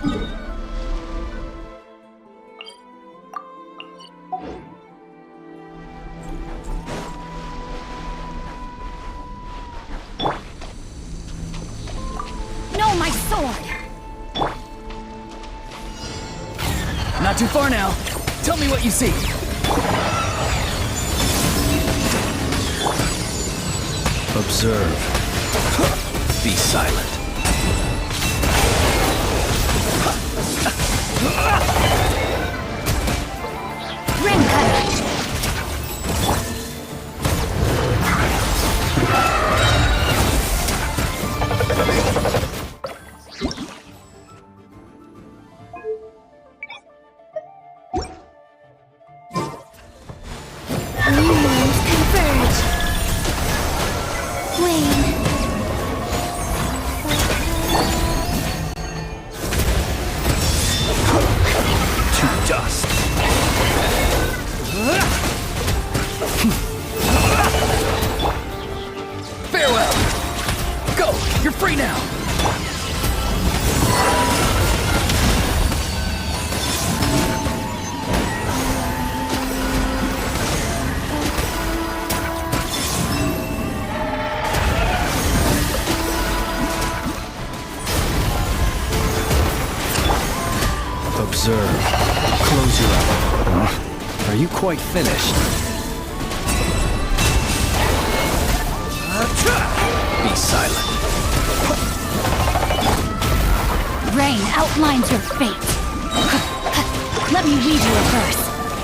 No, my sword! Not too far now. Tell me what you see. Observe. Be silent. Ring cutter! Unions converge. Wane. To dust. Farewell! Go! You're free now! Observe. Close your eyes. Are you quite finished? Be silent. Rain outlines your fate. Let me read you a verse.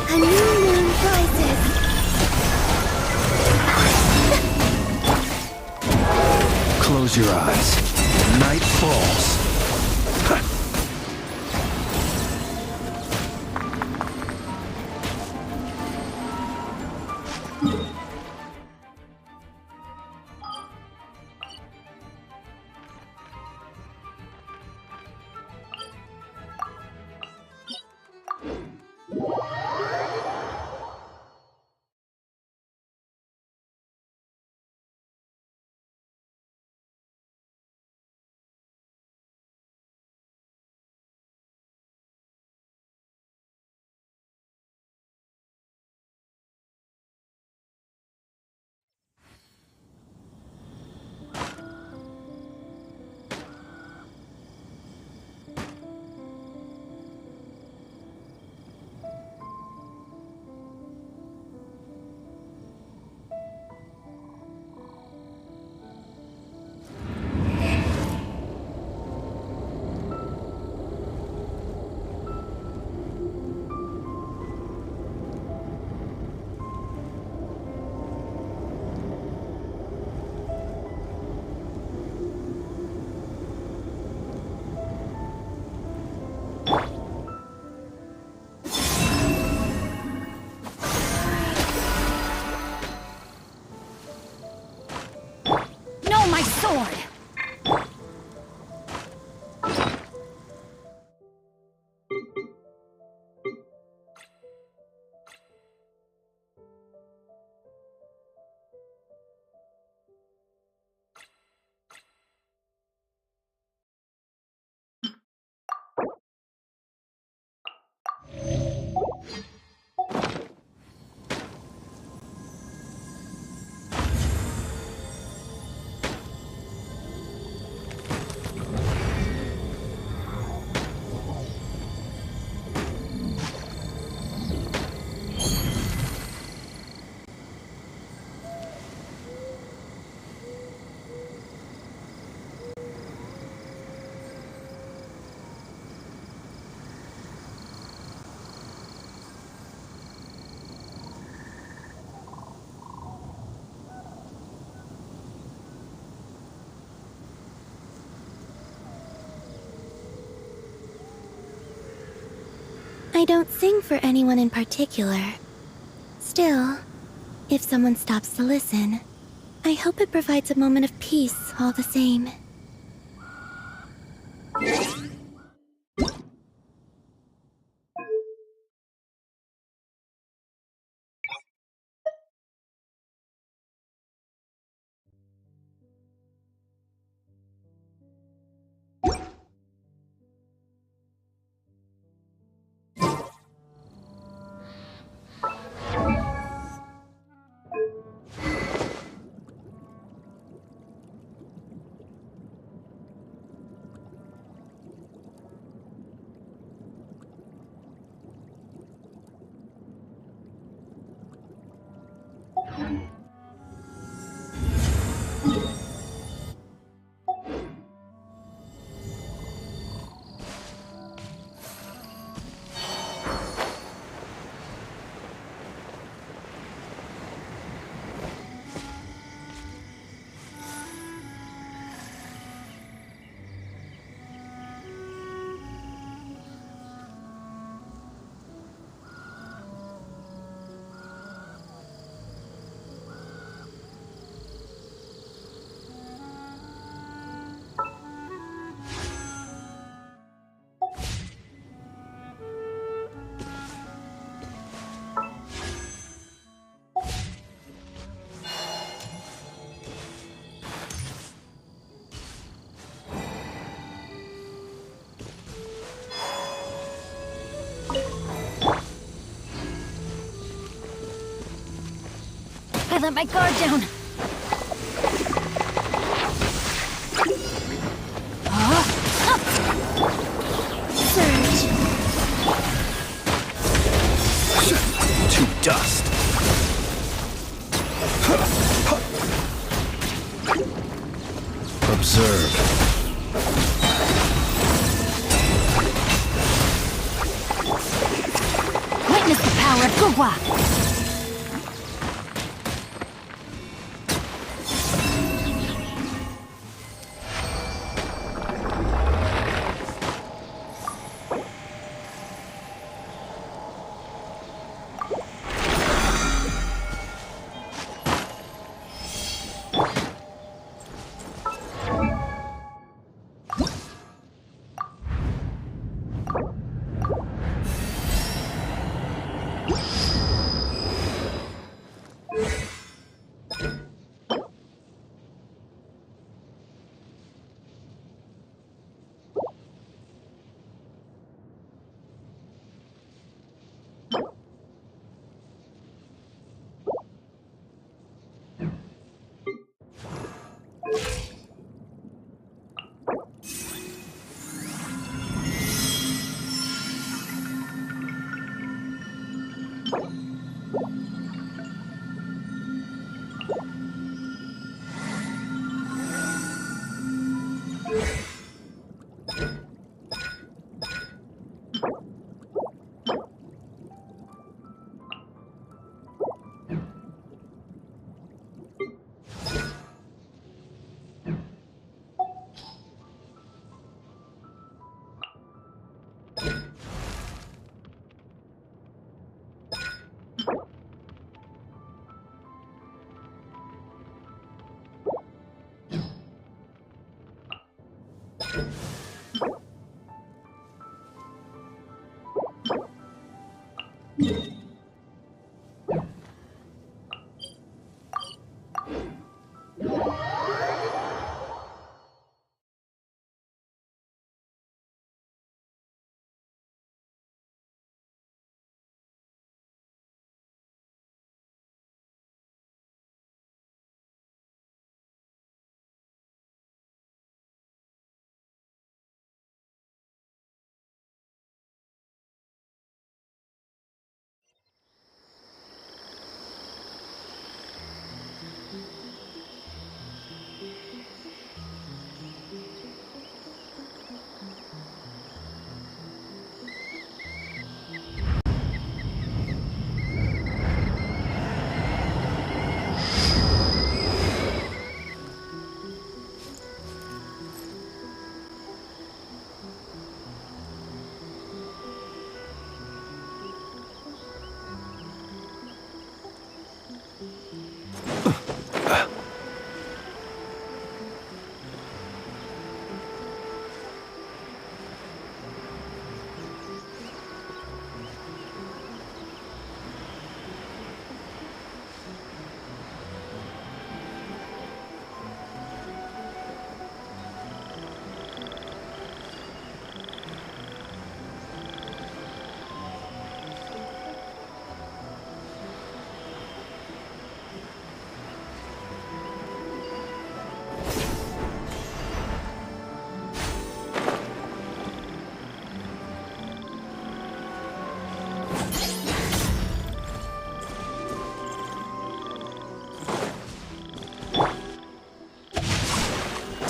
A new moon rises. Close your eyes. Night falls. No, my sword! I don't sing for anyone in particular. Still, if someone stops to listen, I hope it provides a moment of peace all the same. let my guard down. Surge. To dust. Observe. Witness the power of Gugwa.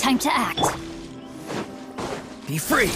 Time to act. Be free.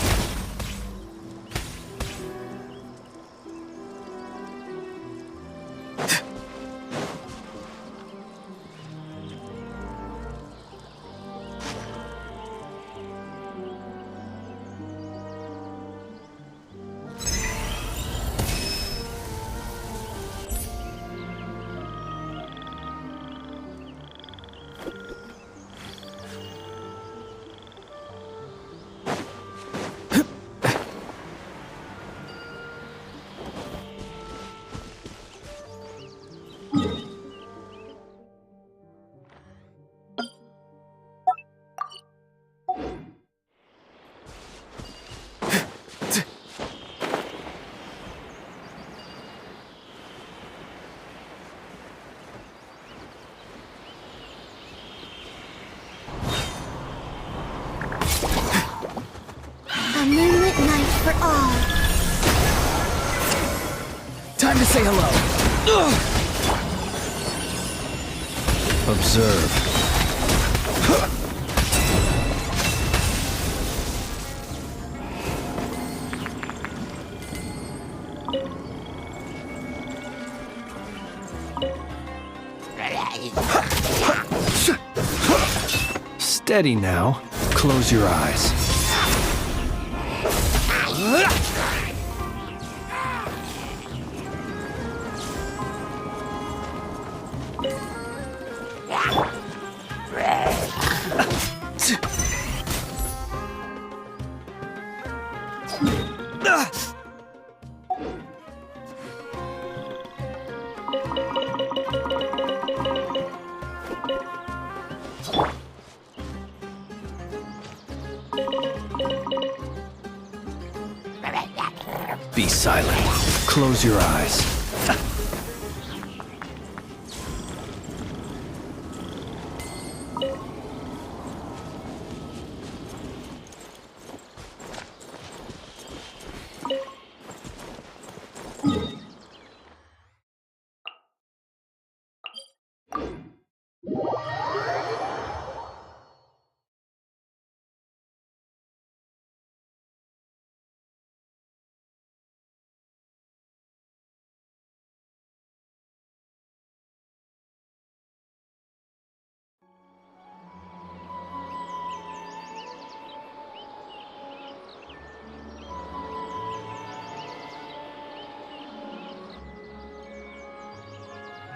for all. Time to say hello. Observe. Steady now. Close your eyes. Be silent. Close your eyes.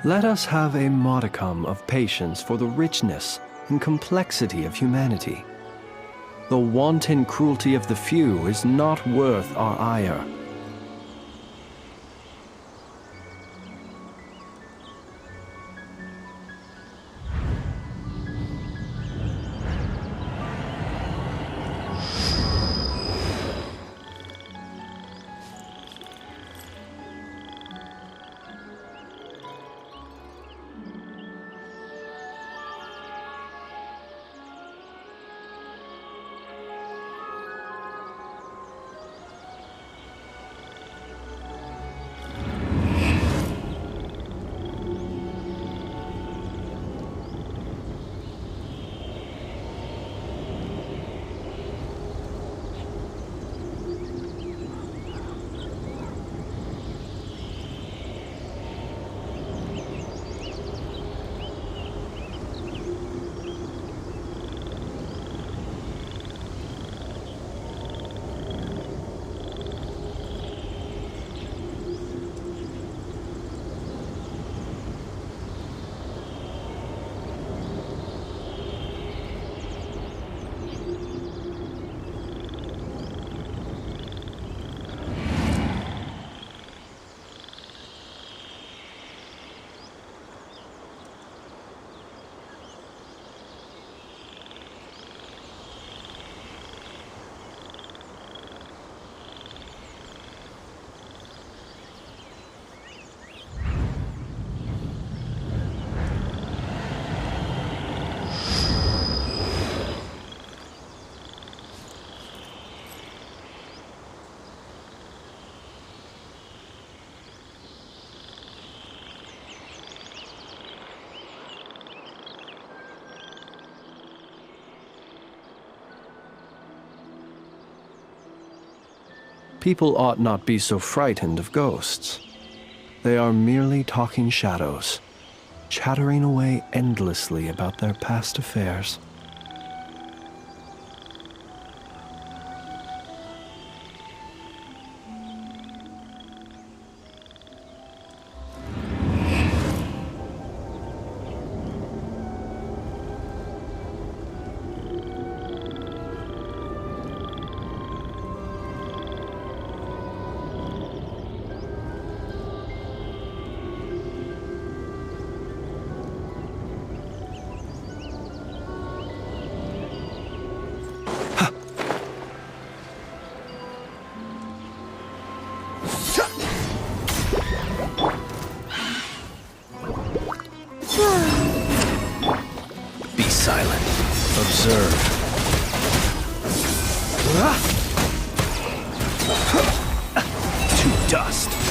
Let us have a modicum of patience for the richness and complexity of humanity. The wanton cruelty of the few is not worth our ire. People ought not be so frightened of ghosts. They are merely talking shadows, chattering away endlessly about their past affairs. dust.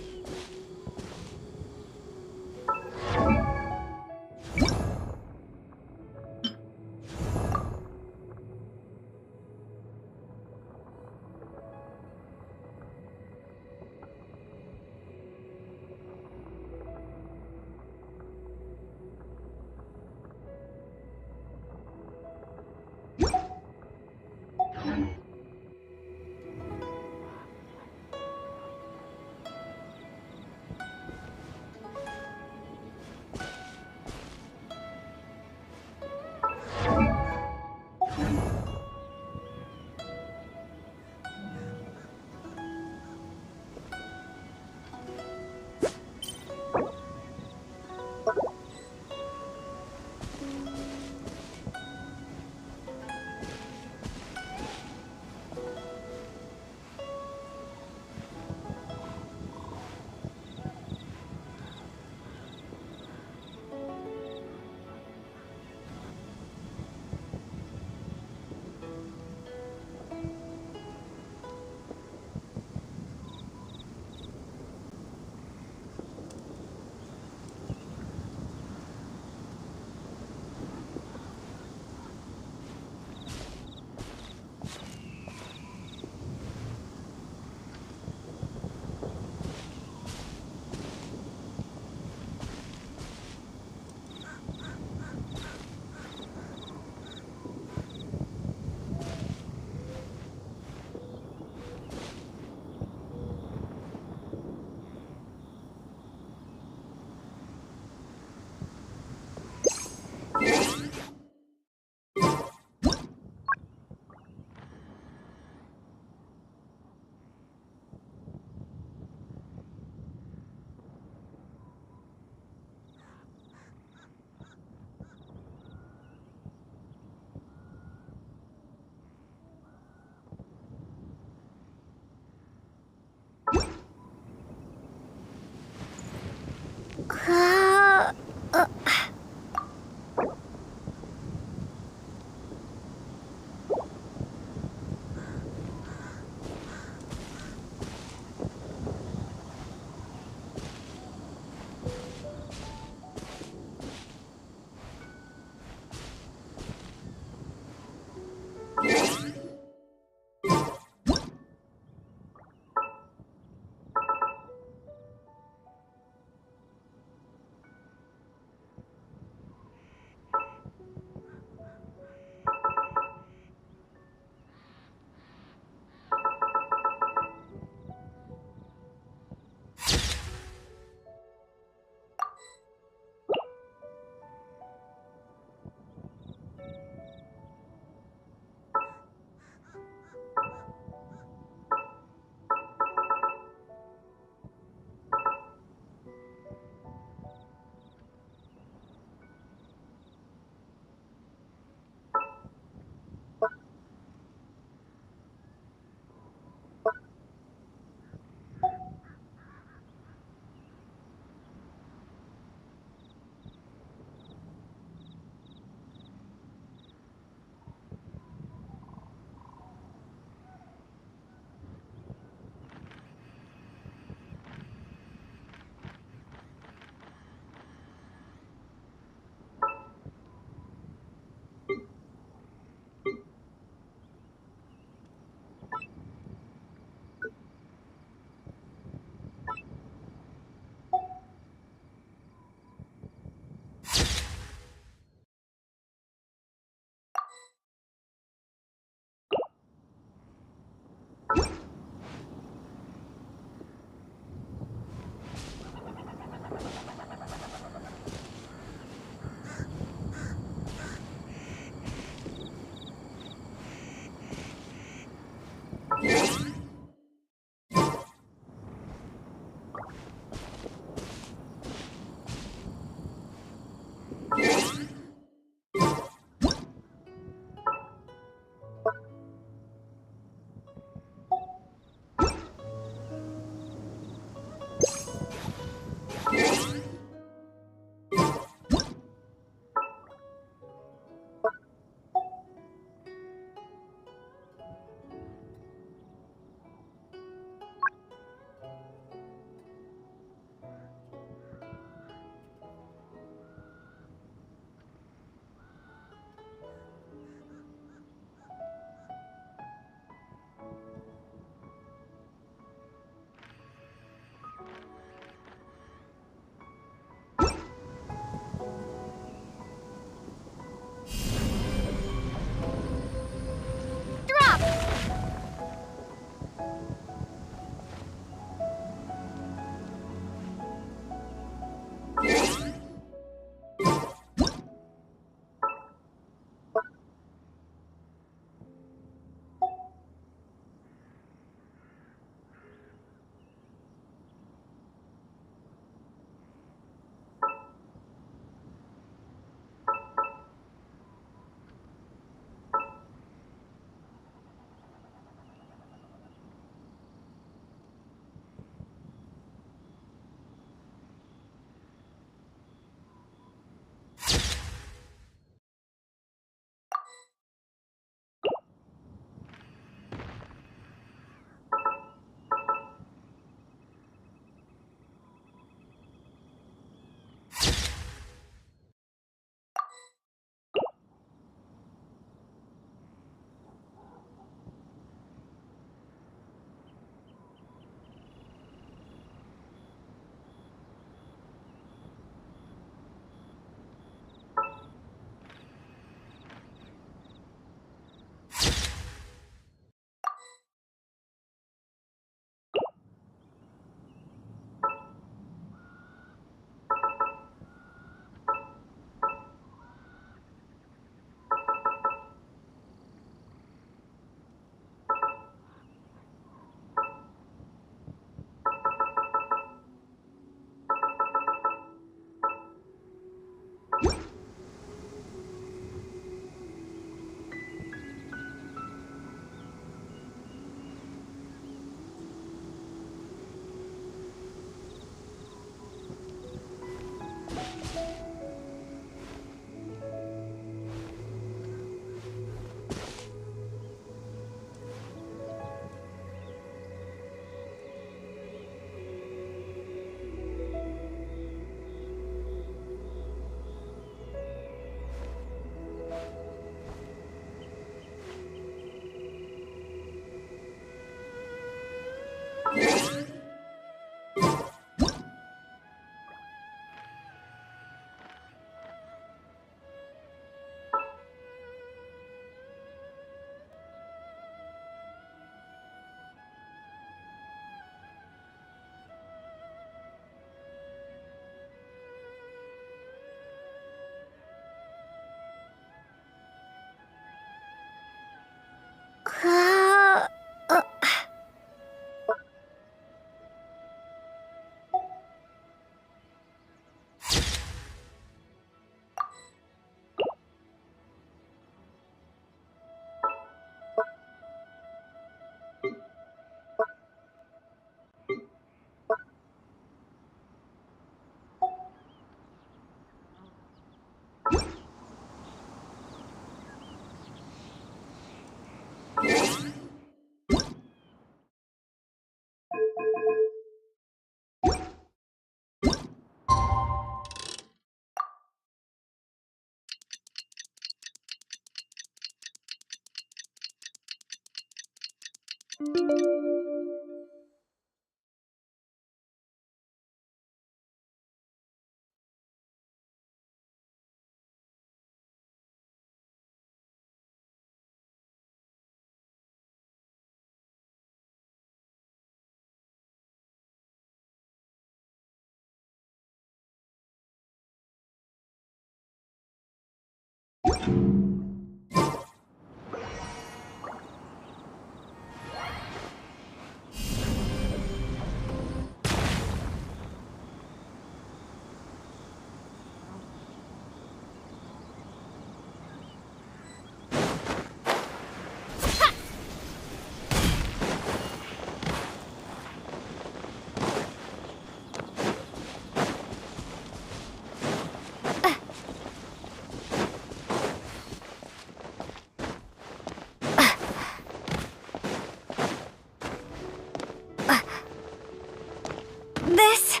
This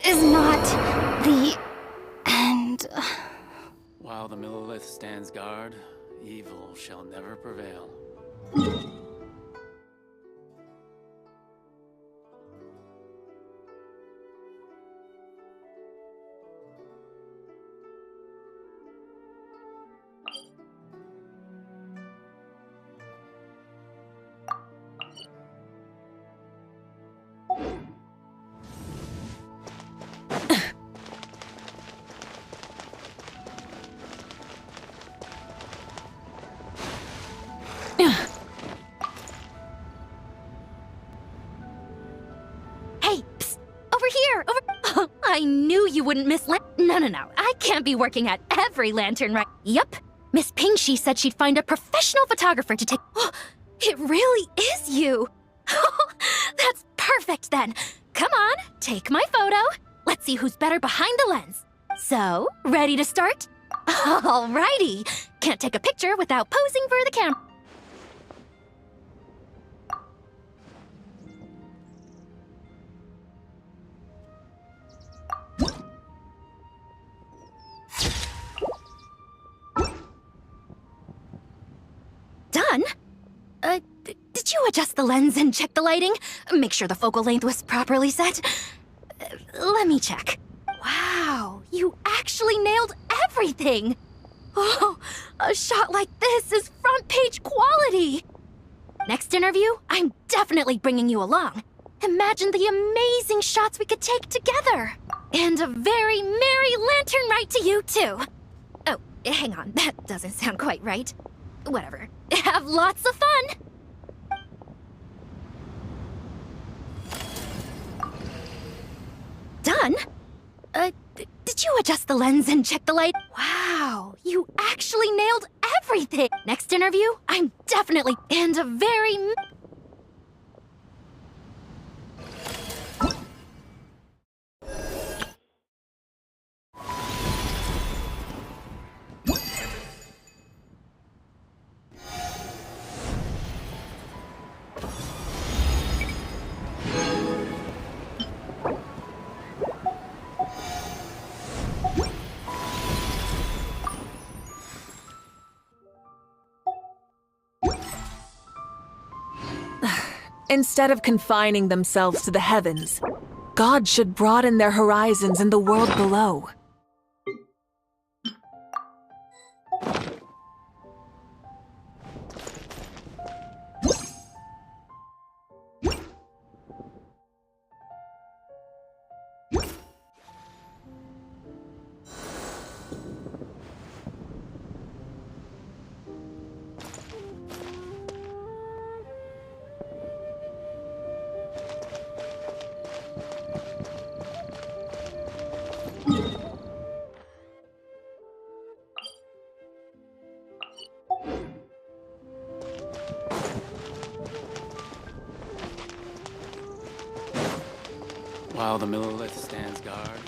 is not the end. While the Millilith stands guard, evil shall never prevail. Hey, psst, over here, over. I knew you wouldn't miss No. I can't be working at every lantern, right? Yup. Miss Pingshi said she'd find a professional photographer to take. It really is you. That's perfect then. Come on, take my photo. Let's see who's better behind the lens. So, ready to start? Alrighty. Can't take a picture without posing for the camera. Done? Did you adjust the lens and check the lighting? Make sure the focal length was properly set? Let me check. Wow, you actually nailed everything! Oh, a shot like this is front page quality! Next interview, I'm definitely bringing you along. Imagine the amazing shots we could take together! And a very merry lantern rite to you, too! Oh, hang on, that doesn't sound quite right. Whatever. Have lots of fun! Done? Did you adjust the lens and check the light? Wow, you actually nailed everything! Next interview, I'm definitely... And a very... Instead of confining themselves to the heavens, God should broaden their horizons in the world below. While the Millilith stands guard.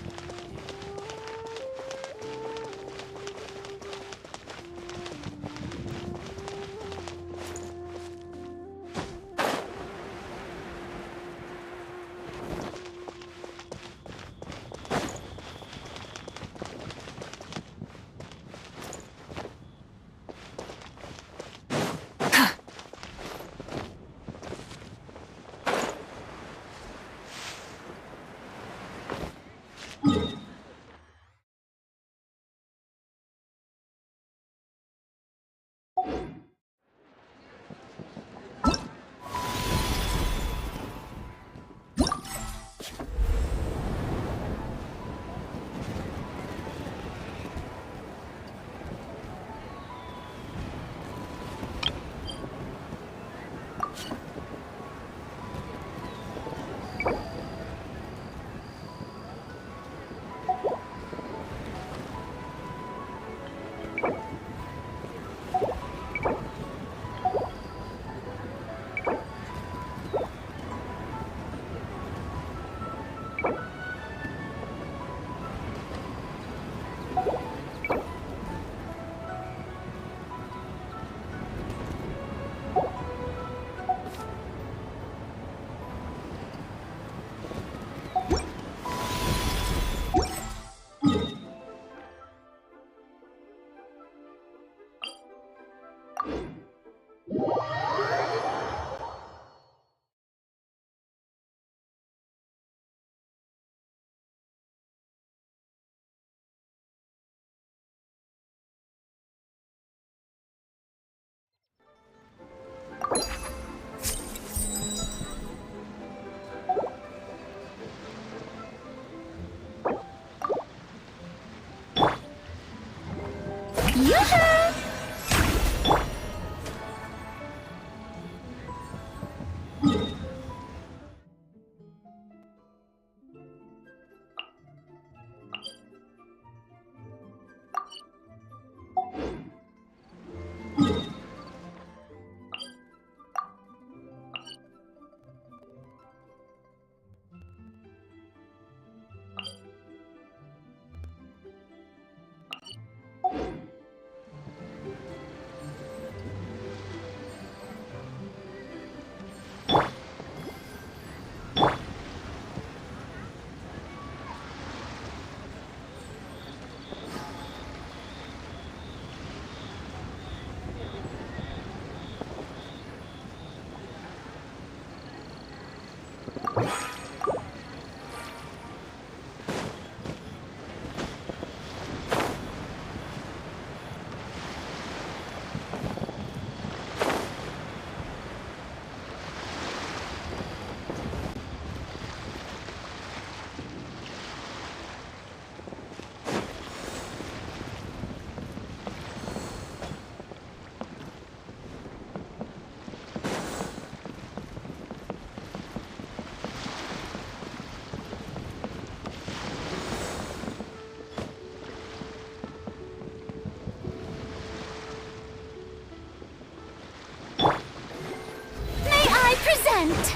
Present!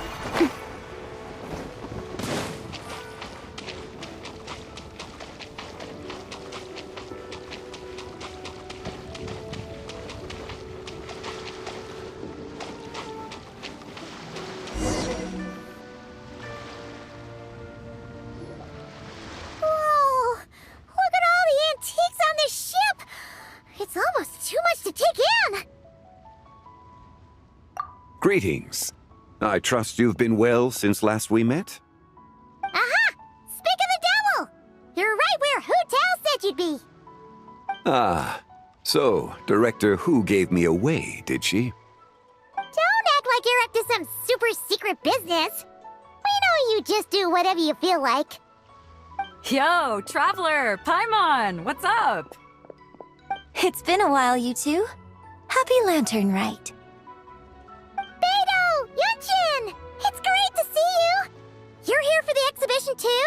Whoa! Look at all the antiques on this ship! It's almost too much to take in! Greetings. I trust you've been well since last we met? Aha! Speak of the devil! You're right where Hu Tao said you'd be! Ah, so Director Hu gave me away, did she? Don't act like you're up to some super secret business! We know you just do whatever you feel like. Yo, Traveler! Paimon! What's up? It's been a while, you two. Happy Lantern Rite. Beidou! Yunshin! It's great to see you! You're here for the exhibition too?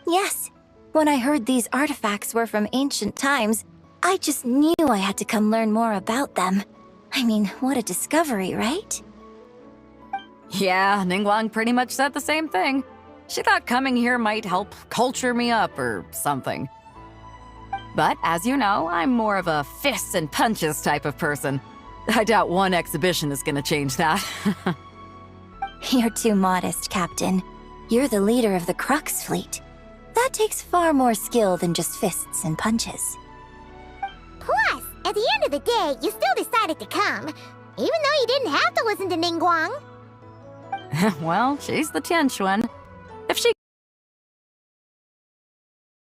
Yes. When I heard these artifacts were from ancient times, I just knew I had to come learn more about them. I mean, what a discovery, right? Yeah, Ningguang pretty much said the same thing. She thought coming here might help culture me up or something. But as you know, I'm more of a fists and punches type of person. I doubt one exhibition is gonna change that. You're too modest, Captain. You're the leader of the Crux fleet. That takes far more skill than just fists and punches. Plus, at the end of the day, you still decided to come, even though you didn't have to listen to Ningguang. Well, she's the Tianquan. If she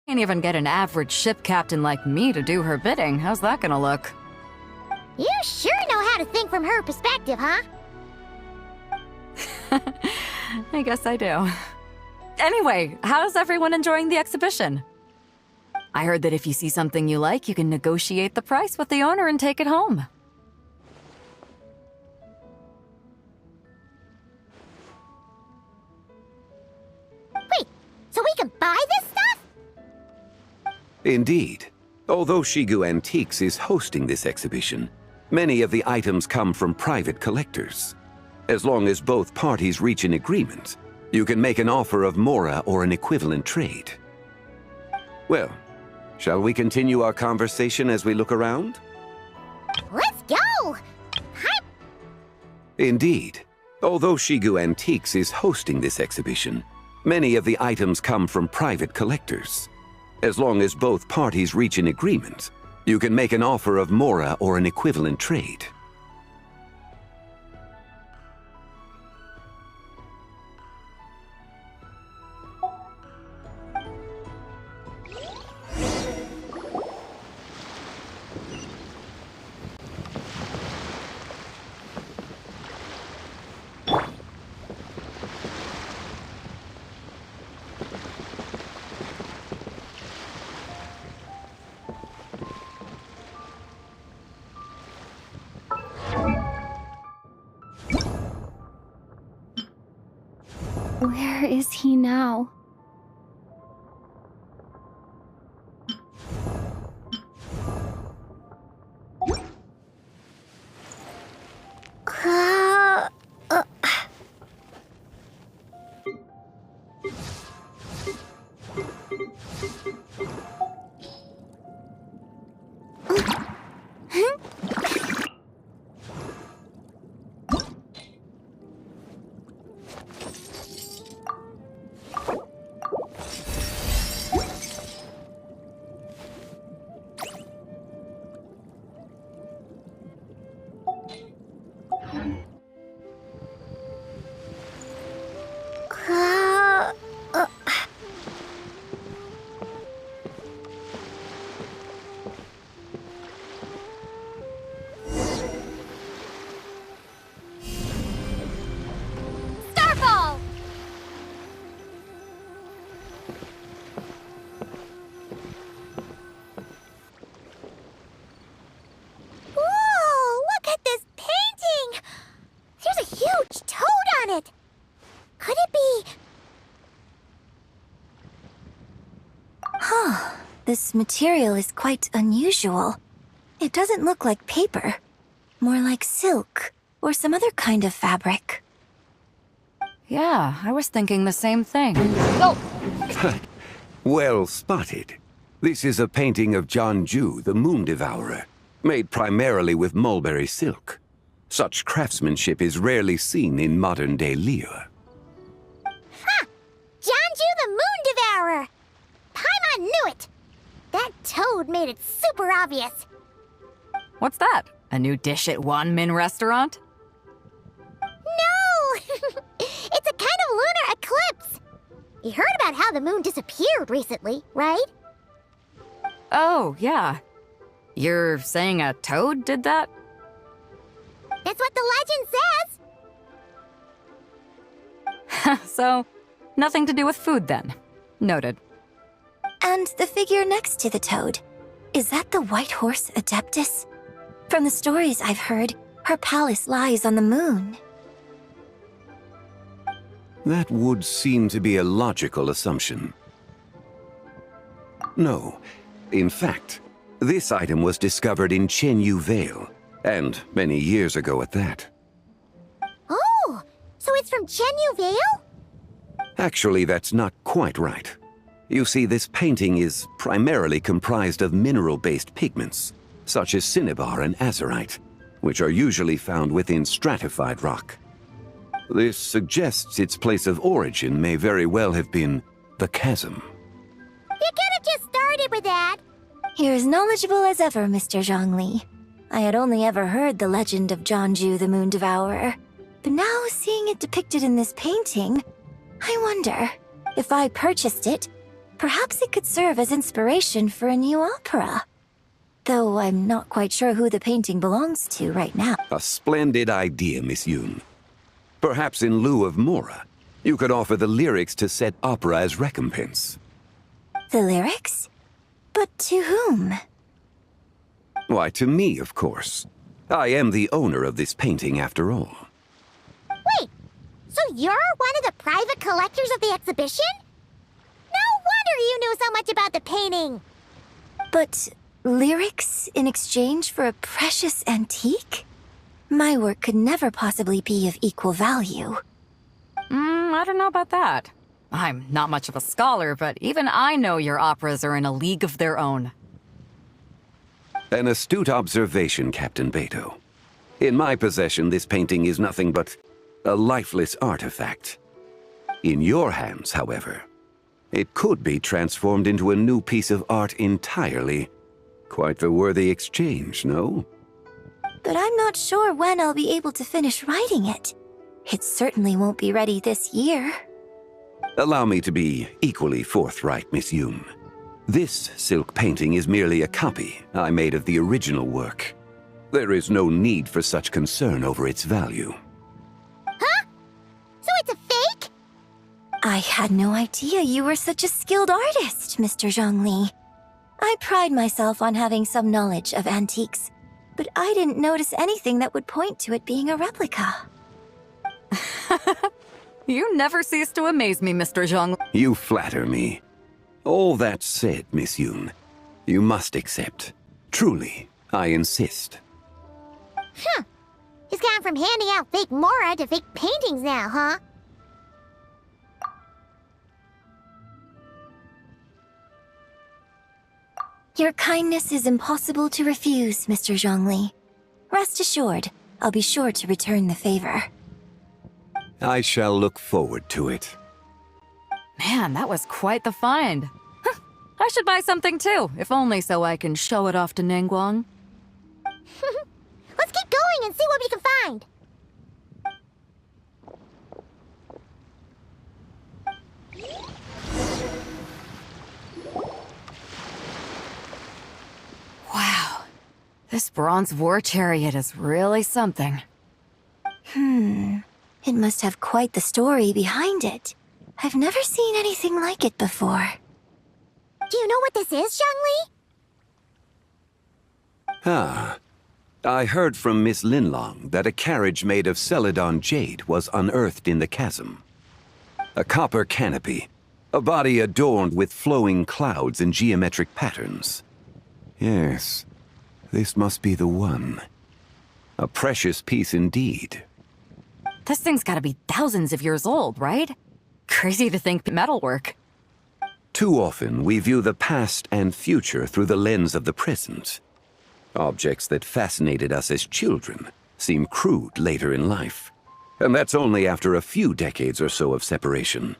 can't even get an average ship captain like me to do her bidding, how's that gonna look? You sure know how to think from her perspective, huh? I guess I do. Anyway, how's everyone enjoying the exhibition? I heard that if you see something you like, you can negotiate the price with the owner and take it home. Wait, so we can buy this stuff? Indeed. Although Shigu Antiques is hosting this exhibition, many of the items come from private collectors. As long as both parties reach an agreement, you can make an offer of mora or an equivalent trade. Well, shall we continue our conversation as we look around? Let's go! Hi. Indeed. Although Shigu Antiques is hosting this exhibition, many of the items come from private collectors. As long as both parties reach an agreement, you can make an offer of mora or an equivalent trade. Where is he now? Starfall! Whoa! Look at this painting! There's a huge toad on it! Could it be... Huh. This material is quite unusual. It doesn't look like paper. More like silk, or some other kind of fabric. Yeah, I was thinking the same thing. Well spotted. This is a painting of Janju, the Moon Devourer, made primarily with mulberry silk. Such craftsmanship is rarely seen in modern-day Liyue. Ha! Janju the Moon Devourer! Paimon knew it! That toad made it super obvious. What's that? A new dish at Wanmin restaurant? No! It's a kind of lunar eclipse. You heard about how the moon disappeared recently, right? Oh, yeah. You're saying a toad did that? That's what the legend says. So, nothing to do with food then. Noted. And the figure next to the toad. Is that the white horse Adeptus? From the stories I've heard, her palace lies on the moon. That would seem to be a logical assumption. No. In fact, this item was discovered in Chenyu Vale, and many years ago at that. Oh, so it's from Chenyu Vale? Actually, that's not quite right. You see, this painting is primarily comprised of mineral-based pigments, such as cinnabar and azurite, which are usually found within stratified rock. This suggests its place of origin may very well have been the chasm. You could have just started with that. You're as knowledgeable as ever, Mr. Zhongli. I had only ever heard the legend of Janju the Moon Devourer, but now seeing it depicted in this painting, I wonder, if I purchased it, perhaps it could serve as inspiration for a new opera. Though I'm not quite sure who the painting belongs to right now. A splendid idea, Miss Yoon. Perhaps in lieu of Mora, you could offer the lyrics to said opera as recompense. The lyrics? But to whom? Why, to me, of course. I am the owner of this painting, after all. Wait, so you're one of the private collectors of the exhibition? No wonder you knew so much about the painting. But lyrics in exchange for a precious antique? My work could never possibly be of equal value. I don't know about that. I'm not much of a scholar, but even I know your operas are in a league of their own. An astute observation, Captain Beto. In my possession, this painting is nothing but a lifeless artifact. In your hands, however, it could be transformed into a new piece of art entirely. Quite the worthy exchange, no? But I'm not sure when I'll be able to finish writing it. It certainly won't be ready this year. Allow me to be equally forthright, Miss Yoon. This silk painting is merely a copy I made of the original work. There is no need for such concern over its value. Huh? So it's a fake? I had no idea you were such a skilled artist, Mr. Zhongli. I pride myself on having some knowledge of antiques, but I didn't notice anything that would point to it being a replica. You never cease to amaze me, Mr. Zhong. You flatter me. All that said, Miss Yoon, you must accept. Truly, I insist. Huh. He's gone from handing out fake Mora to fake paintings now, huh? Your kindness is impossible to refuse, Mr. Zhongli. Rest assured, I'll be sure to return the favor. I shall look forward to it. Man, that was quite the find. I should buy something too, if only so I can show it off to Ningguang. Let's keep going and see what we can find. Wow, this bronze war chariot is really something. It must have quite the story behind it. I've never seen anything like it before. Do you know what this is, Zhongli? Ah. I heard from Miss Linlong that a carriage made of Celadon jade was unearthed in the chasm. A copper canopy, a body adorned with flowing clouds and geometric patterns. Yes, this must be the one. A precious piece indeed. This thing's gotta be thousands of years old, right? Crazy to think metalwork. Too often, we view the past and future through the lens of the present. Objects that fascinated us as children seem crude later in life. And that's only after a few decades or so of separation.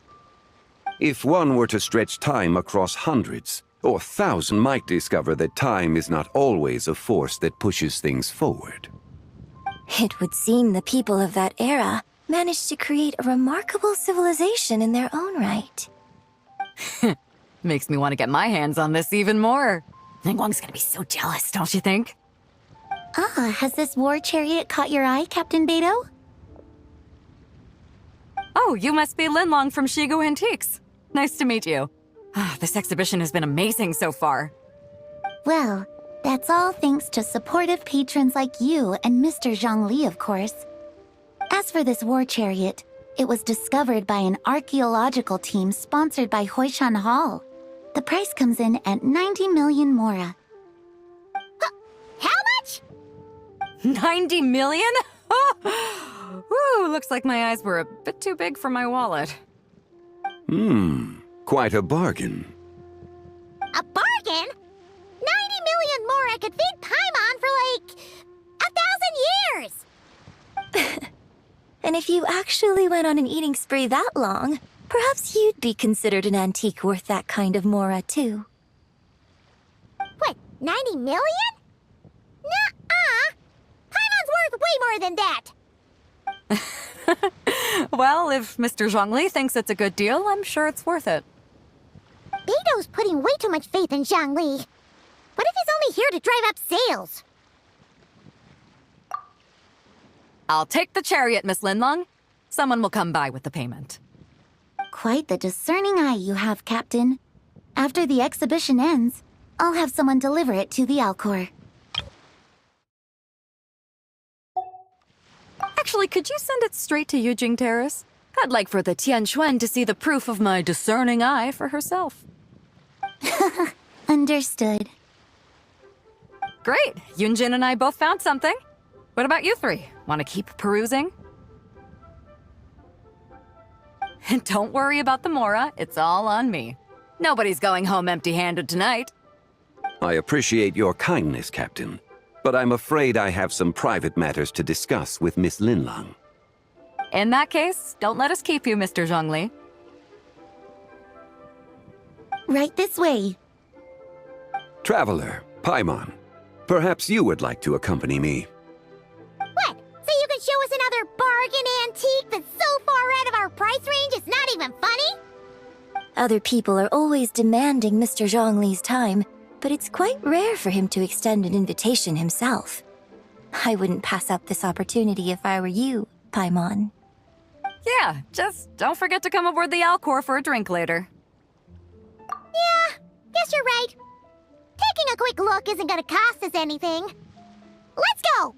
If one were to stretch time across hundreds or thousands, might discover that time is not always a force that pushes things forward. It would seem the people of that era managed to create a remarkable civilization in their own right. Makes me want to get my hands on this even more. Ningguang's gonna be so jealous, don't you think? Ah, has this war chariot caught your eye, Captain Beto? Oh, you must be Linlong from Shigu Antiques. Nice to meet you. This exhibition has been amazing so far. Well, that's all thanks to supportive patrons like you and Mr. Zhongli, of course. As for this war chariot, it was discovered by an archaeological team sponsored by Hoishan Hall. The price comes in at 90 million Mora. How much? 90 million? Woo, looks like my eyes were a bit too big for my wallet. Quite a bargain. A bargain? 90 million Mora could feed Paimon for like 1,000 years! And if you actually went on an eating spree that long, perhaps you'd be considered an antique worth that kind of Mora, too. What, 90 million? Nuh-uh! Paimon's worth way more than that! Well, if Mr. Zhongli thinks it's a good deal, I'm sure it's worth it. Beto's putting way too much faith in Zhongli. What if he's only here to drive up sales? I'll take the chariot, Miss Linlong. Someone will come by with the payment. Quite the discerning eye you have, Captain. After the exhibition ends, I'll have someone deliver it to the Alcor. Actually, could you send it straight to Yujing Terrace? I'd like for the Tianquan to see the proof of my discerning eye for herself. Understood. Great! Yunjin and I both found something. What about you three? Want to keep perusing? And don't worry about the Mora, it's all on me. Nobody's going home empty-handed tonight. I appreciate your kindness, Captain, but I'm afraid I have some private matters to discuss with Miss Linlong. In that case, don't let us keep you, Mr. Zhongli. Right this way. Traveler, Paimon, perhaps you would like to accompany me. What? So you can show us another bargain antique that's so far out of our price range it's not even funny? Other people are always demanding Mr. Zhongli's time, but it's quite rare for him to extend an invitation himself. I wouldn't pass up this opportunity if I were you, Paimon. Yeah, just don't forget to come aboard the Alcor for a drink later. Yeah, guess you're right. Taking a quick look isn't gonna cost us anything. Let's go!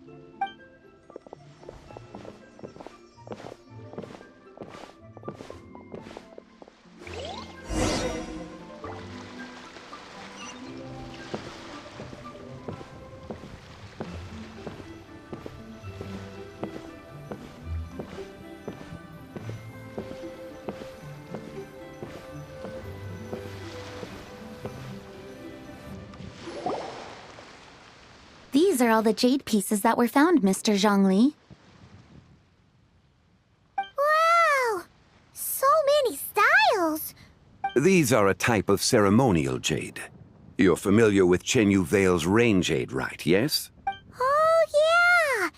These are all the jade pieces that were found, Mr. Zhongli. Wow! So many styles! These are a type of ceremonial jade. You're familiar with Chenyu Vale's rain jade, right, yes? Oh, yeah!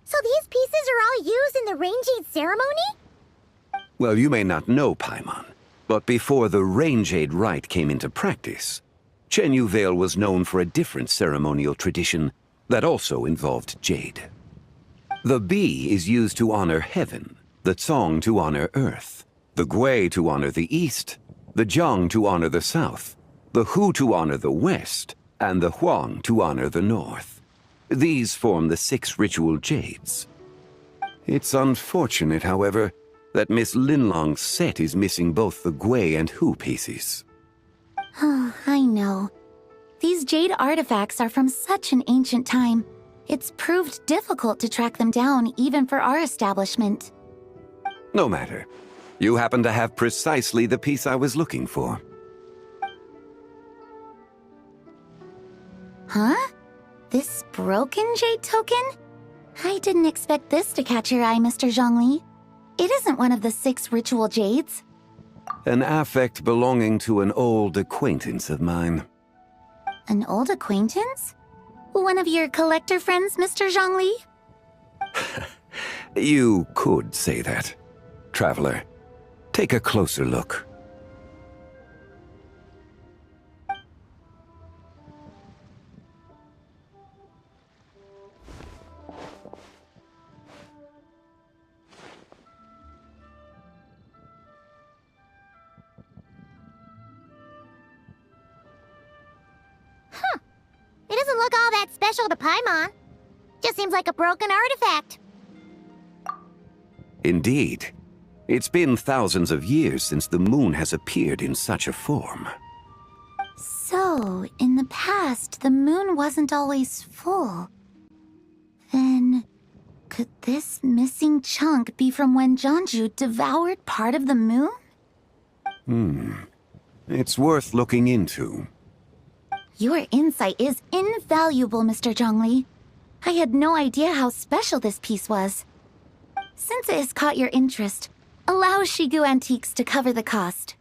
So these pieces are all used in the rain jade ceremony? Well, you may not know, Paimon, but before the rain jade rite came into practice, Chenyu Vale was known for a different ceremonial tradition that also involved jade. The bee is used to honor heaven, the Tsong to honor earth, the Gui to honor the east, the Jiang to honor the south, the Hu to honor the west, and the Huang to honor the north. These form the 6 ritual jades. It's unfortunate, however, that Miss Linlong's set is missing both the Gui and Hu pieces. Oh, I know. These jade artifacts are from such an ancient time. It's proved difficult to track them down, even for our establishment. No matter. You happen to have precisely the piece I was looking for. Huh? This broken jade token? I didn't expect this to catch your eye, Mr. Zhongli. It isn't one of the 6 ritual jades. An affect belonging to an old acquaintance of mine. An old acquaintance? One of your collector friends, Mr. Zhongli? You could say that. Traveler, take a closer look. It doesn't look all that special to Paimon. Just seems like a broken artifact. Indeed. It's been thousands of years since the moon has appeared in such a form. So, in the past, the moon wasn't always full. Then, could this missing chunk be from when Jeonju devoured part of the moon? It's worth looking into. Your insight is invaluable, Mr. Zhongli. I had no idea how special this piece was. Since it has caught your interest, allow Shigu Antiques to cover the cost.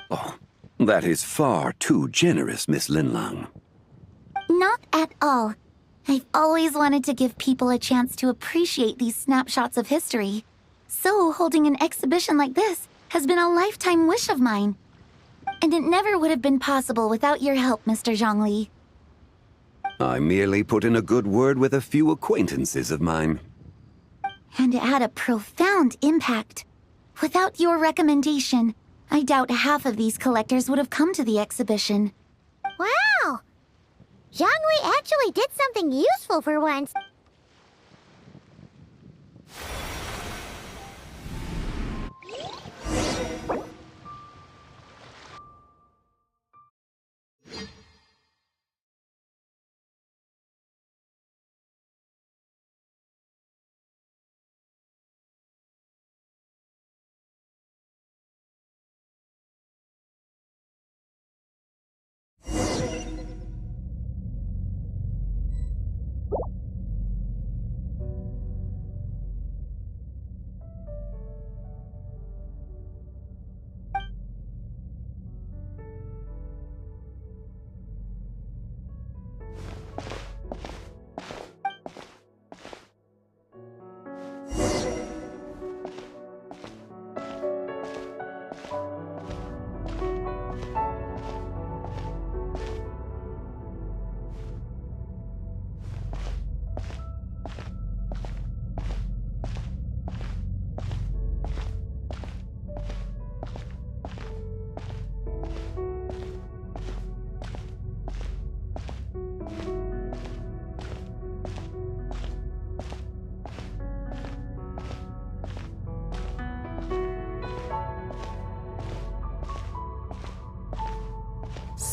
Oh, that is far too generous, Miss Linlong. Not at all. I've always wanted to give people a chance to appreciate these snapshots of history. So holding an exhibition like this has been a lifetime wish of mine. And it never would have been possible without your help, Mr. Zhongli. I merely put in a good word with a few acquaintances of mine. And it had a profound impact. Without your recommendation, I doubt half of these collectors would have come to the exhibition. Wow! Zhongli actually did something useful for once.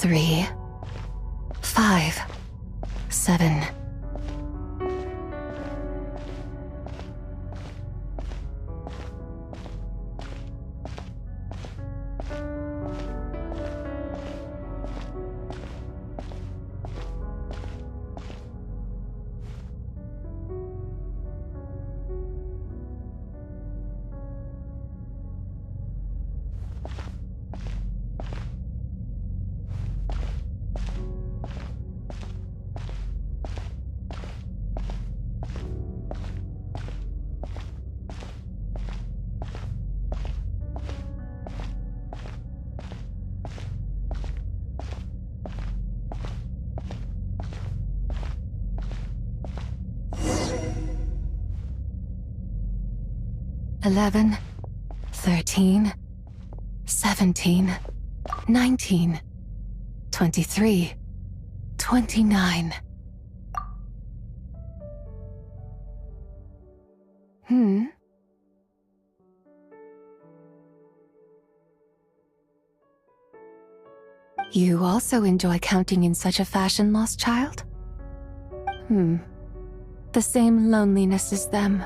Three, 5, 7. "11, 13, 17, 19, 23, 29. You also enjoy counting in such a fashion, lost child? The same loneliness as them.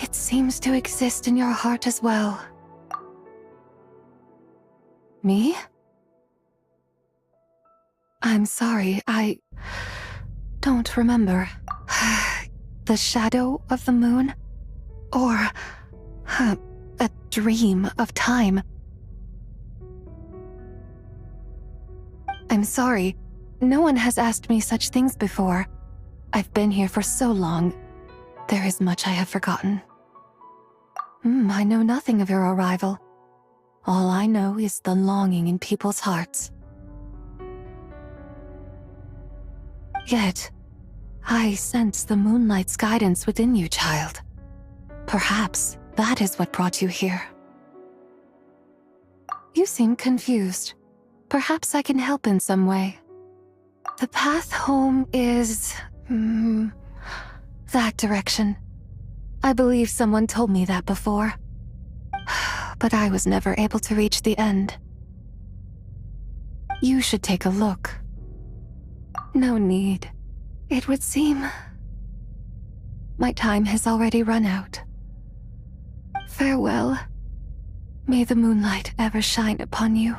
It seems to exist in your heart as well. Me? I'm sorry, I don't remember. The shadow of the moon? Or a dream of time? I'm sorry, no one has asked me such things before. I've been here for so long. There is much I have forgotten. I know nothing of your arrival. All I know is the longing in people's hearts. Yet, I sense the moonlight's guidance within you, child. Perhaps that is what brought you here. You seem confused. Perhaps I can help in some way. The path home is... that direction. I believe someone told me that before. But I was never able to reach the end. You should take a look. No need. It would seem... my time has already run out. Farewell. May the moonlight ever shine upon you.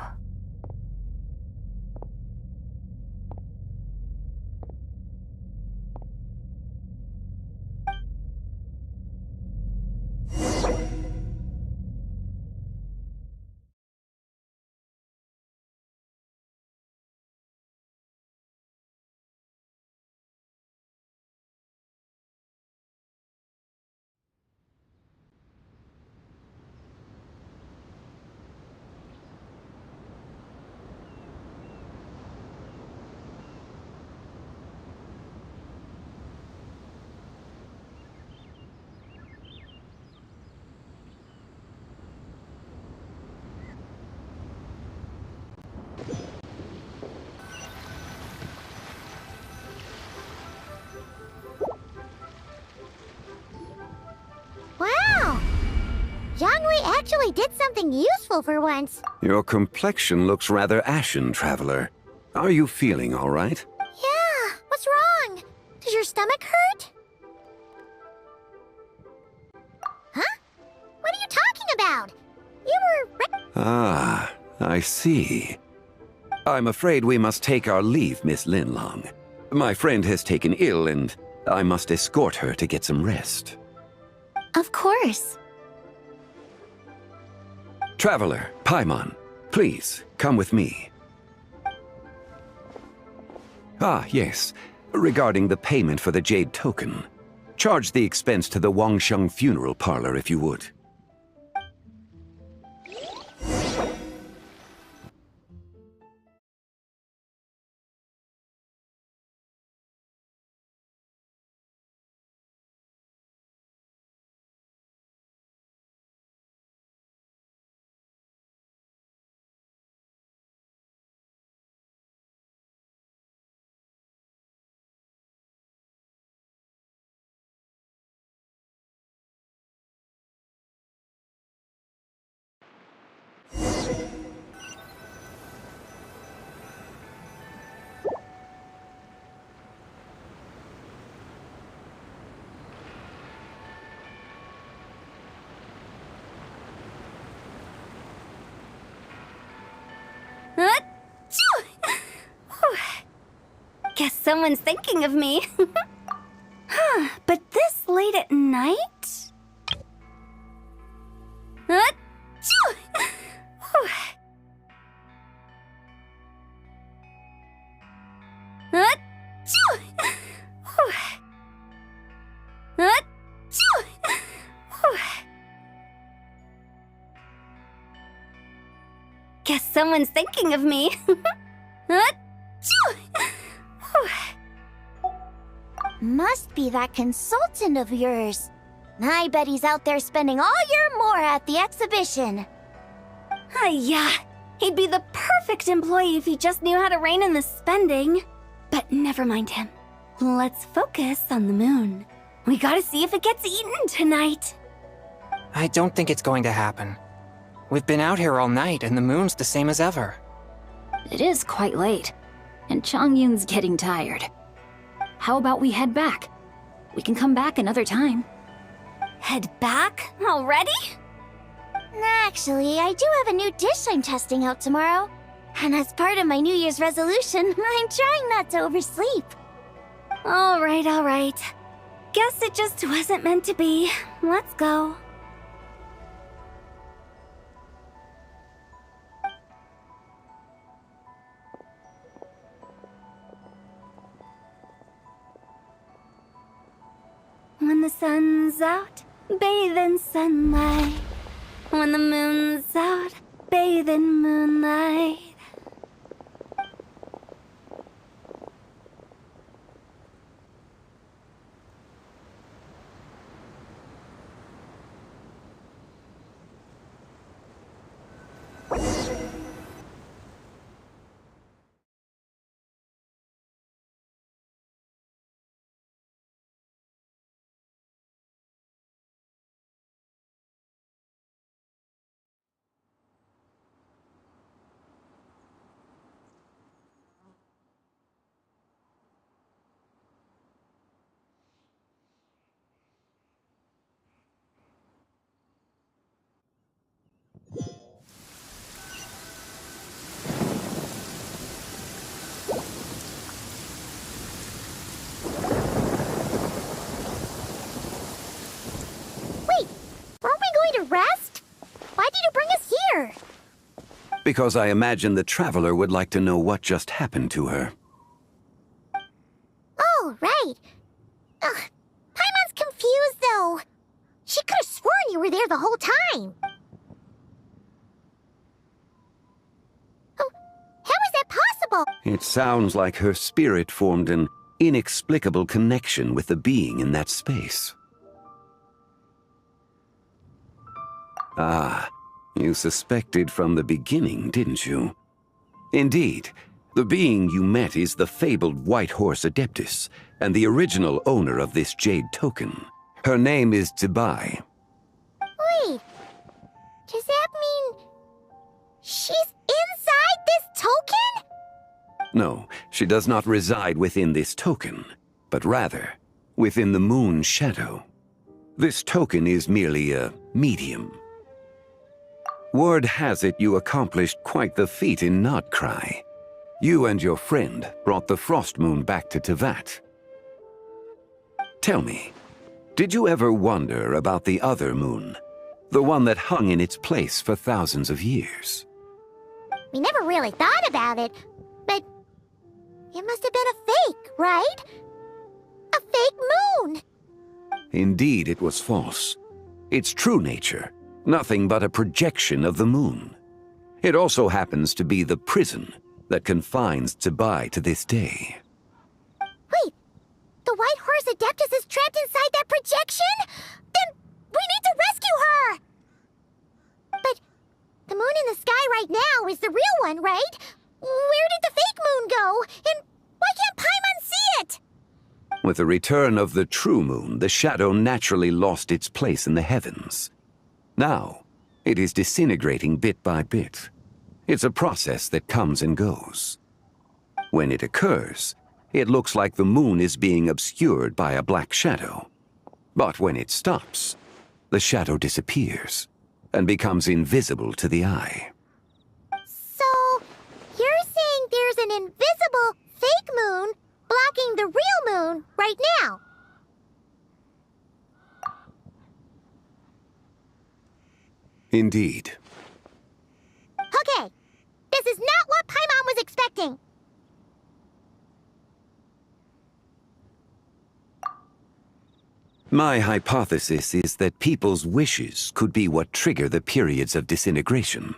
actually did something useful for once. Your complexion looks rather ashen, traveler. Are you feeling all right? Yeah, what's wrong? Does your stomach hurt? Huh? What are you talking about? You were... Ah, I see. I'm afraid we must take our leave, Miss Linlong. My friend has taken ill and I must escort her to get some rest. Of course. Traveler, Paimon, please, come with me. Ah, yes. Regarding the payment for the Jade Token. Charge the expense to the Wangsheng Funeral Parlor if you would. Guess someone's thinking of me. Huh, but this late at night? Guess someone's thinking of me. Must be that consultant of yours. I bet he's out there spending all year more at the exhibition. Yeah, he'd be the perfect employee if he just knew how to rein in the spending. But never mind him. Let's focus on the moon. We gotta see if it gets eaten tonight. I don't think it's going to happen. We've been out here all night and the moon's the same as ever. It is quite late, and Chongyun's getting tired. How about we head back? We can come back another time. Head back? Already? Actually, I do have a new dish I'm testing out tomorrow. And as part of my New Year's resolution, I'm trying not to oversleep. All right. Guess it just wasn't meant to be. Let's go. When the sun's out, bathe in sunlight. When the moon's out, bathe in moonlight. Weren't we going to rest? Why did you bring us here? Because I imagine the traveler would like to know what just happened to her. Oh, right. Ugh, Paimon's confused, though. She could have sworn you were there the whole time. Oh, how is that possible? It sounds like her spirit formed an inexplicable connection with the being in that space. Ah, you suspected from the beginning, didn't you? Indeed, the being you met is the fabled White Horse Adeptus, and the original owner of this Jade Token. Her name is Zibai. Wait, Does that mean she's inside this token? No, she does not reside within this token, but rather within the moon's shadow. This token is merely a medium. Word has it you accomplished quite the feat in Nodcry. You and your friend brought the Frost Moon back to Teyvat. Tell me, did you ever wonder about the other moon? The one that hung in its place for thousands of years? We never really thought about it, but it must have been a fake, right? A fake moon! Indeed, it was false. Its true nature, nothing but a projection of the moon. It also happens to be the prison that confines Zibai to this day. Wait, the White Horse Adeptus is trapped inside that projection? Then we need to rescue her! But the moon in the sky right now is the real one, right? Where did the fake moon go? And why can't Paimon see it? With the return of the true moon, the shadow naturally lost its place in the heavens. Now, it is disintegrating bit by bit. It's a process that comes and goes. When it occurs, it looks like the moon is being obscured by a black shadow. But when it stops, the shadow disappears and becomes invisible to the eye. So, you're saying there's an invisible fake moon blocking the real moon right now? Indeed. Okay, this is not what Paimon was expecting. My hypothesis is that people's wishes could be what trigger the periods of disintegration.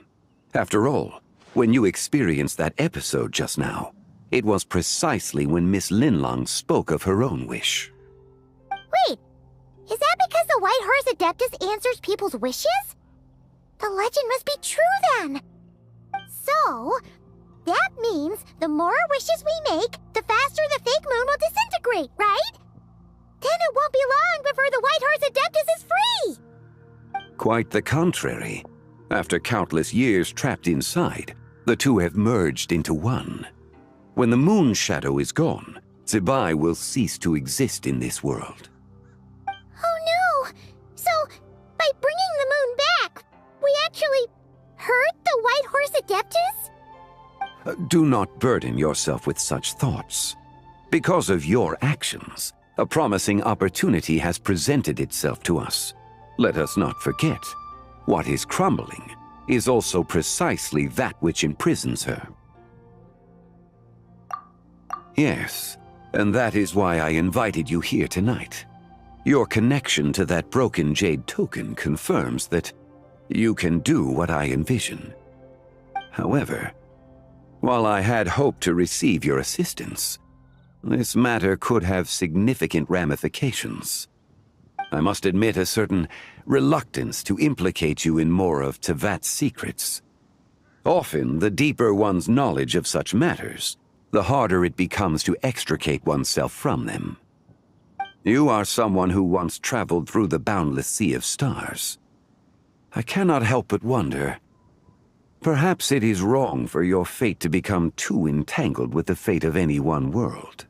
After all, when you experienced that episode just now, it was precisely when Miss Linlong spoke of her own wish. Wait, is that because the White Horse Adeptus answers people's wishes? The legend must be true then. So, that means the more wishes we make, the faster the fake moon will disintegrate, right? Then it won't be long before the White Horse Adeptus is free! Quite the contrary. After countless years trapped inside, the two have merged into one. When the moon shadow is gone, Zibai will cease to exist in this world. Oh no! So, by bringing the moon back, we actually hurt the White Horse Adeptus? Do not burden yourself with such thoughts. Because of your actions, a promising opportunity has presented itself to us. Let us not forget, what is crumbling is also precisely that which imprisons her. Yes, and that is why I invited you here tonight. Your connection to that broken jade token confirms that you can do what I envision. However, while I had hoped to receive your assistance, this matter could have significant ramifications. I must admit a certain reluctance to implicate you in more of Teyvat's secrets. Often, the deeper one's knowledge of such matters, the harder it becomes to extricate oneself from them. You are someone who once traveled through the boundless sea of stars. I cannot help but wonder, perhaps it is wrong for your fate to become too entangled with the fate of any one world.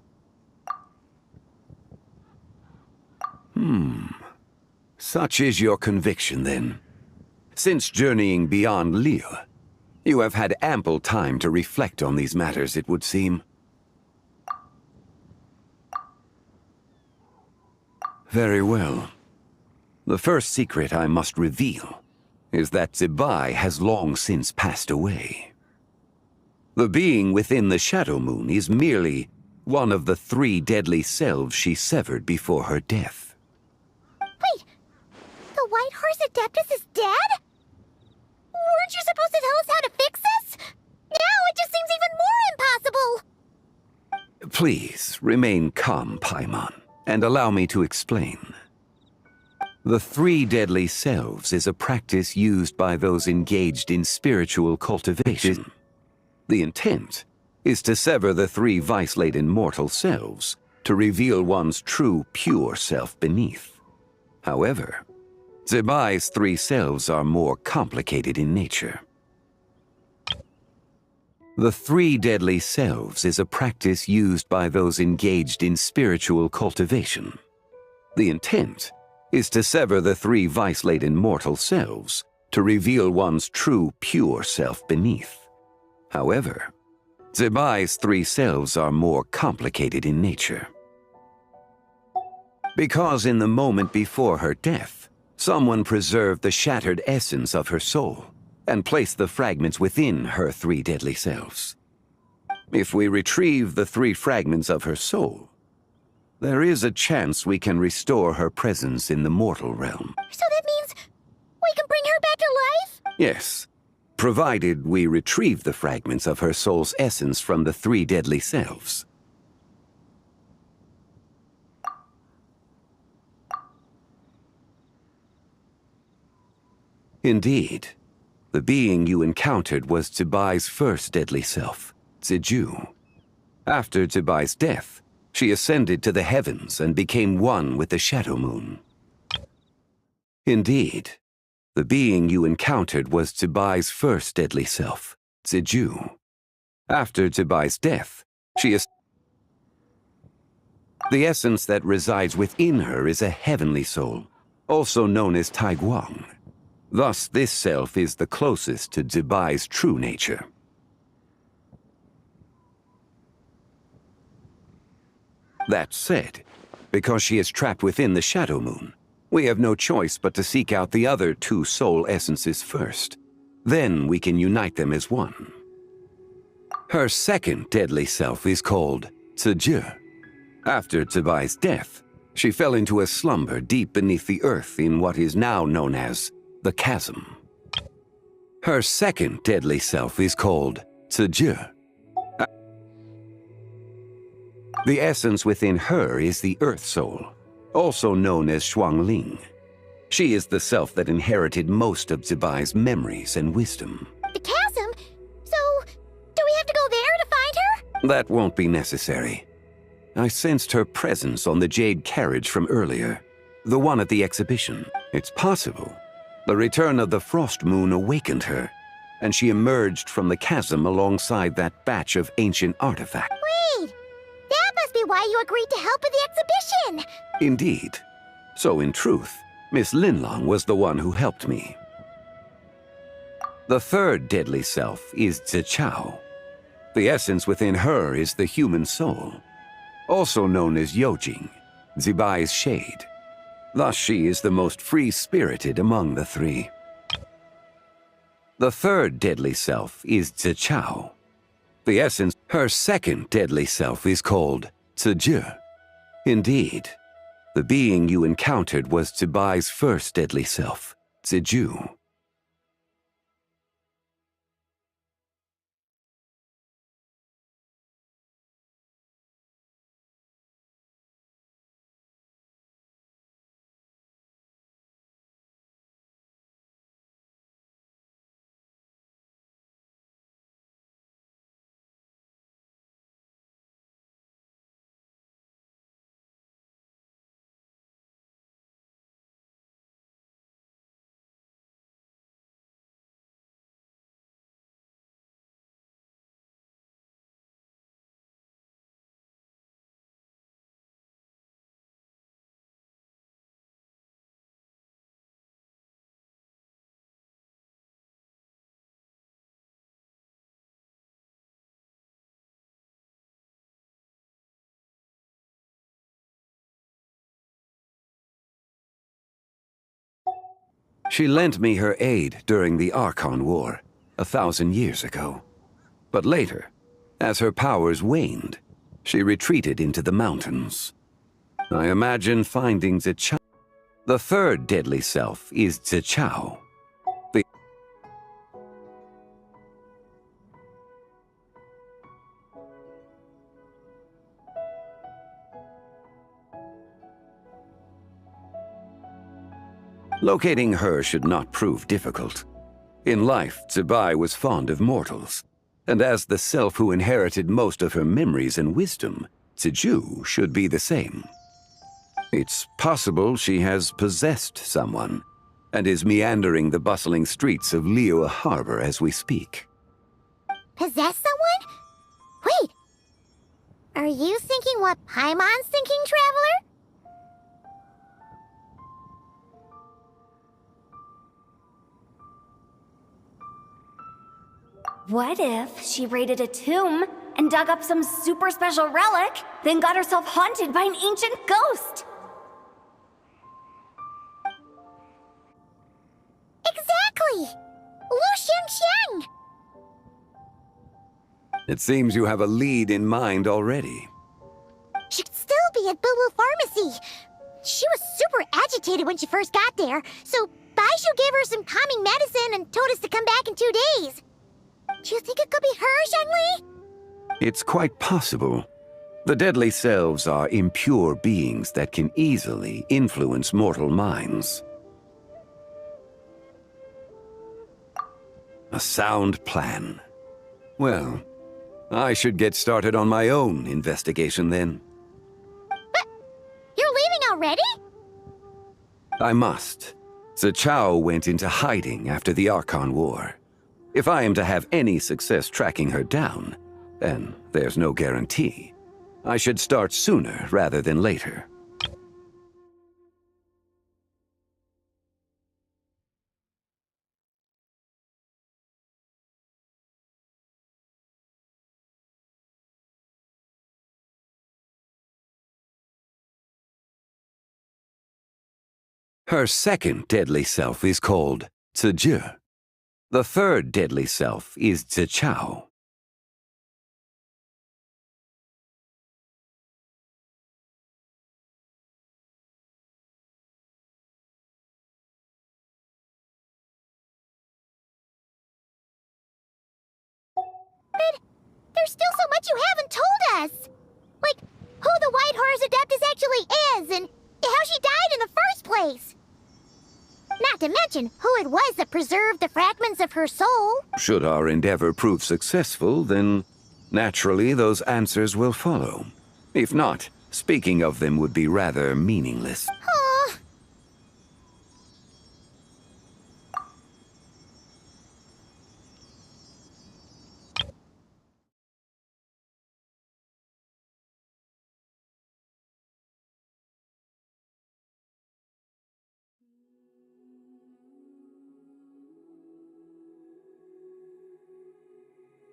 Such is your conviction, then. Since journeying beyond Lille, you have had ample time to reflect on these matters, it would seem. Very well. The first secret I must reveal is that Zibai has long since passed away. The being within the Shadow Moon is merely one of the 3 deadly selves she severed before her death. Wait, the White Horse Adeptus is dead? Weren't you supposed to tell us how to fix this? Now it just seems even more impossible! Please, remain calm, Paimon, and allow me to explain. The 3 deadly selves is a practice used by those engaged in spiritual cultivation. The intent is to sever the 3 vice-laden mortal selves to reveal one's true, pure self beneath. However, Zebai's three selves are more complicated in nature. The three deadly selves is a practice used by those engaged in spiritual cultivation. The intent is to sever the three vice-laden mortal selves to reveal one's true, pure self beneath. However, Zebai's three selves are more complicated in nature. Because in the moment before her death, someone preserved the shattered essence of her soul and placed the fragments within her three deadly selves. If we retrieve the three fragments of her soul, there is a chance we can restore her presence in the mortal realm. So that means we can bring her back to life? Yes, provided we retrieve the fragments of her soul's essence from the three deadly selves. Indeed, the being you encountered was Zebai's first deadly self, Ziju. After Zebai's death, she ascended to the heavens and became one with the Shadow Moon. Indeed, the being you encountered was Zebai's first deadly self, Ziju. After Zebai's death, the essence that resides within her is a heavenly soul, also known as Taiguang. Thus, this self is the closest to Zebai's true nature. That said, because she is trapped within the Shadow Moon, we have no choice but to seek out the other two soul essences first. Then we can unite them as one. Her second deadly self is called Ziju. After Zebai's death, she fell into a slumber deep beneath the earth in what is now known as the chasm. Her second deadly self is called Ziju. The essence within her is the Earth Soul, also known as Shuangling. She is the self that inherited most of Zebai's memories and wisdom. The chasm? So, do we have to go there to find her? That won't be necessary. I sensed her presence on the jade carriage from earlier, the one at the exhibition. It's possible the return of the Frost Moon awakened her, and she emerged from the chasm alongside that batch of ancient artifacts. Wait! That must be why you agreed to help at the exhibition! Indeed. So in truth, Miss Linlong was the one who helped me. The third deadly self is Zichao. The essence within her is the human soul, also known as Yojing, Zebai's shade. Thus she is the most free-spirited among the three. The third deadly self is Zichao. The essence, her second deadly self is called Ziju. Indeed, the being you encountered was Zebai's first deadly self, Ziju. She lent me her aid during the Archon War, 1,000 years ago. But later, as her powers waned, she retreated into the mountains. I imagine finding Zichao. The third deadly self is Zichao. Locating her should not prove difficult. In life, Zebai was fond of mortals, and as the self who inherited most of her memories and wisdom, Ziju should be the same. It's possible she has possessed someone, and is meandering the bustling streets of Liyue Harbor as we speak. Possess someone? Wait. Are you thinking what Paimon's thinking, Traveler? What if she raided a tomb and dug up some super special relic, then got herself haunted by an ancient ghost? Exactly! Lu Xiangxiang! It seems you have a lead in mind already. She'd still be at Boo Boo Pharmacy. She was super agitated when she first got there, so Baishu gave her some calming medicine and told us to come back in 2 days. Do you think it could be her, Zhengli? It's quite possible. The deadly selves are impure beings that can easily influence mortal minds. A sound plan. Well, I should get started on my own investigation then. But you're leaving already? I must. Zichao went into hiding after the Archon War. If I am to have any success tracking her down, and there's no guarantee, I should start sooner rather than later. Her second deadly self is called Zizhi. The third deadly self is Zichao. But there's still so much you haven't told us! Like, who the White Horse Adeptus actually is, and how she died in the first place! Not to mention who it was that preserved the fragments of her soul. Should our endeavor prove successful, then naturally those answers will follow. If not, speaking of them would be rather meaningless. Aw.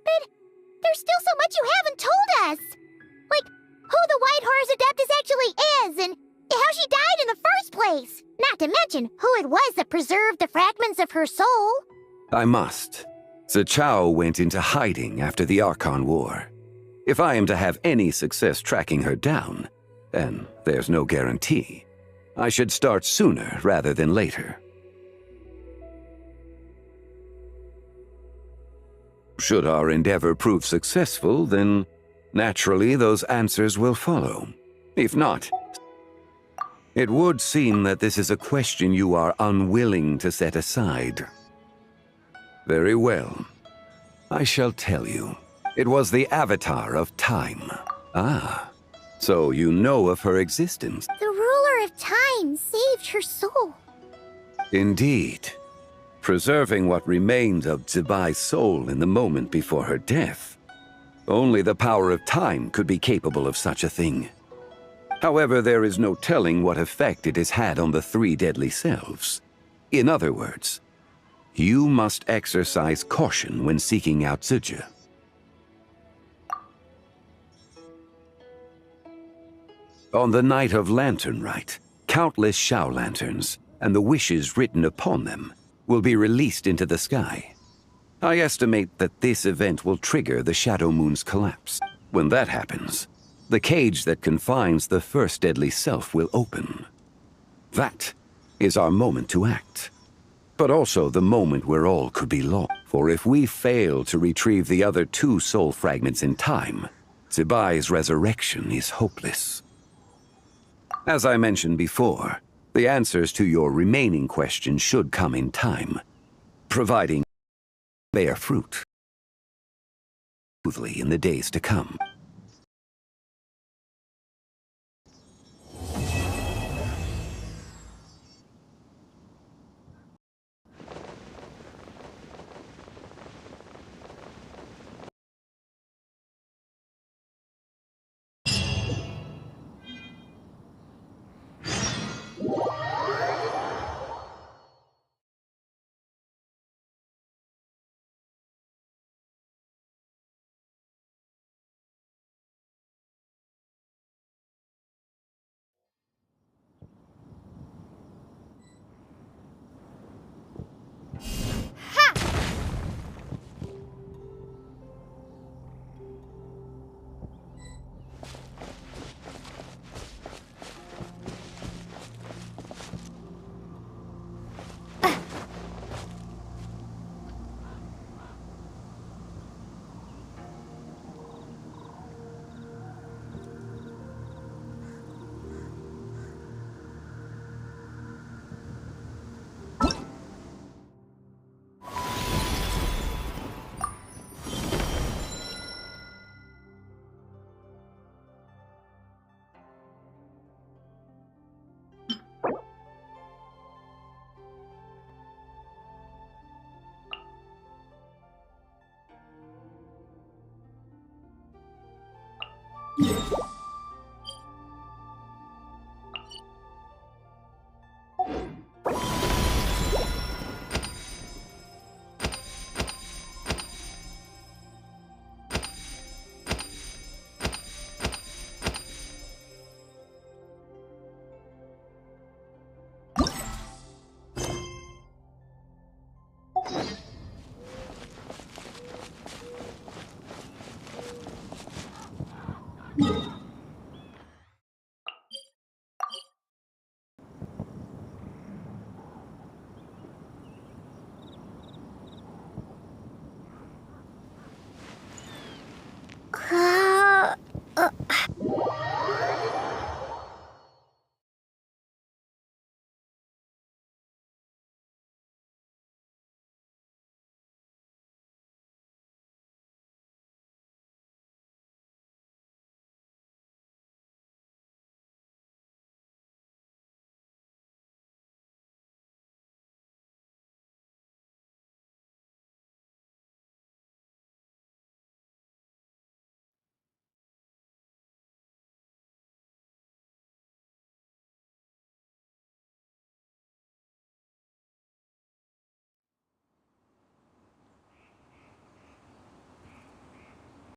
But there's still so much you haven't told us! Like, who the White Horse Adeptus actually is, and how she died in the first place! Not to mention who it was that preserved the fragments of her soul. I must. Zichao went into hiding after the Archon War. If I am to have any success tracking her down, and there's no guarantee, I should start sooner rather than later. Should our endeavor prove successful, then naturally those answers will follow. If not, it would seem that this is a question you are unwilling to set aside. Very well. I shall tell you. It was the Avatar of Time. Ah, so you know of her existence. The ruler of time saved her soul. Indeed. Preserving what remained of Zibai's soul in the moment before her death. Only the power of time could be capable of such a thing. However, there is no telling what effect it has had on the three deadly selves. In other words, you must exercise caution when seeking out Zizhi. On the night of Lantern Rite, countless Shao lanterns, and the wishes written upon them, will be released into the sky. I estimate that this event will trigger the Shadow Moon's collapse. When that happens, the cage that confines the first deadly self will open. That is our moment to act. But also the moment where all could be lost. For if we fail to retrieve the other two soul fragments in time, Zibai's resurrection is hopeless. As I mentioned before, the answers to your remaining questions should come in time, providing bear fruit smoothly in the days to come. Huh?